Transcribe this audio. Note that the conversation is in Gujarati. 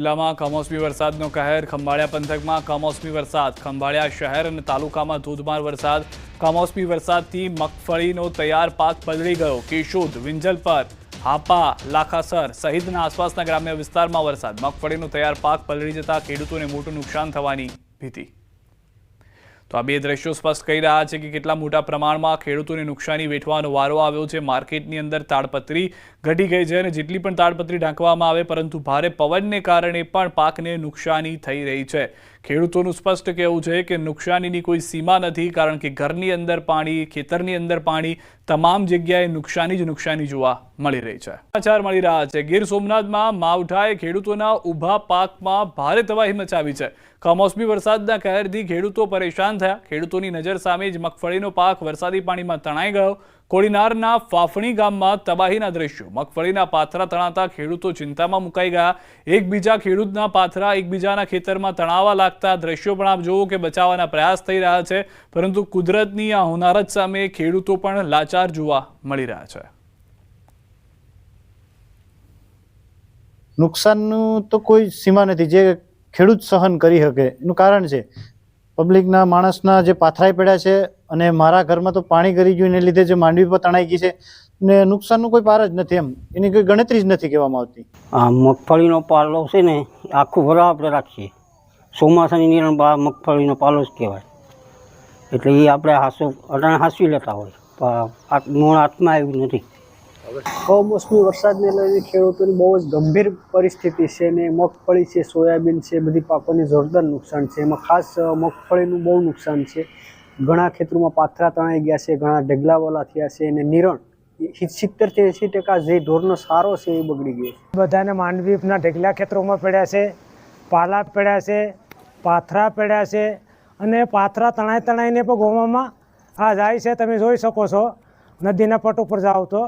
જિલ્લામાં કમોસમી વરસાદનો કહેર. ખંભાળિયા પંથકમાં કમોસમી વરસાદ. ખંભાળિયા શહેર અને તાલુકામાં ધોધમાર વરસાદ. કમોસમી વરસાદથી મગફળીનો તૈયાર પાક પલળી ગયો. કેશોદ, વિંજલપર, હાપા, લાખાસર સહિતના આસપાસના ગ્રામ્ય વિસ્તારમાં વરસાદ. મગફળીનો તૈયાર પાક પલળી જતા ખેડૂતોને મોટું નુકસાન થવાની ભીતિ. તો આ બે દ્રશ્યો સ્પષ્ટ કહી રહ્યા છે કે કેટલા મોટા પ્રમાણમાં ખેડૂતોને નુકસાની વેઠવાનો વારો આવ્યો છે. માર્કેટની અંદર તાડપત્રી ઘટી ગઈ છે અને જેટલી પણ તાડપત્રી ઢાંકવામાં આવે પરંતુ ભારે પવનને કારણે પણ પાકને નુકસાની થઈ રહી છે. ખેડૂતોનું સ્પષ્ટ કહેવું છે કે નુકસાનીની કોઈ સીમા નથી, કારણ કે ઘરની અંદર પાણી, ખેતરની અંદર પાણી, તમામ જગ્યાએ નુકસાની જ નુકસાની જોવા મળી રહી છે. સમાચાર મળી રહ્યા છે ગીર સોમનાથમાં માવઠાએ ખેડૂતોના ઊભા પાકમાં ભારે તબાહી મચાવી છે. કમોસમી વરસાદના કહેરથી ખેડૂતો પરેશાન થયા. ખેડૂતોની નજર સામે જ મગફળીનો પાક વરસાદી પાણીમાં તણાઈ ગયો. કોડીનારના ફાફણી ગામમાં તબાહીના દ્રશ્યો. મગફળીના પાથરા તણાતા ખેડૂતો ચિંતામાં મુકાઈ ગયા. એકબીજા ખેડૂતના પાથરા એકબીજાના ખેતરમાં તણાવા લાગતા દ્રશ્યો પણ આપ જુઓ કે બચાવવાના પ્રયાસ થઈ રહ્યા છે, પરંતુ કુદરતની આ હોનારત સામે ખેડૂતો પણ લાચાર જોવા મળી રહ્યા છે. નુકસાનનું તો કોઈ સીમા નથી જે ખેડૂત સહન કરી શકે. એનું કારણ છે પબ્લિકના માણસના જે પાથરાઈ પડ્યા છે અને મારા ઘરમાં તો પાણી કરી ગયું એને લીધે જે માંડવી પર તણાઈ ગઈ છે ને નુકસાનનું કોઈ પાર જ નથી. એમ એની કોઈ ગણતરી જ નથી કહેવામાં આવતી. આ મગફળીનો પાલો છે ને આખું વરસ આપણે રાખીએ. ચોમાસાની નિરણ મગફળીનો પાલો જ કહેવાય. એટલે એ આપણે અટાણે હાંસવી લેતા હોય પણ મૂળ હાથમાં આવ્યું નથી. કમોસમી વરસાદને લઈને ખેડૂતોની બહુ જ ગંભીર પરિસ્થિતિ છે ને મગફળી છે, સોયાબીન છે, બધી પાકોને જોરદાર નુકસાન છે. એમાં ખાસ મગફળીનું બહુ નુકસાન છે. ઘણા ખેતરોમાં પાથરા તણાઈ ગયા છે, ઘણા ઢગલાવાલા થયા છે અને નિરણ 70 થી 80% જે ઢોરનો સારો છે એ બગડી ગયો છે. બધાને માંડવીના ઢગલા ખેતરોમાં પડ્યા છે, પાલા પડ્યા છે, પાથરા પડ્યા છે અને પાથરા તણાઈને પણ ગોવામાં આ જાય છે. તમે જોઈ શકો છો, નદીના પટ ઉપર જાઓ તો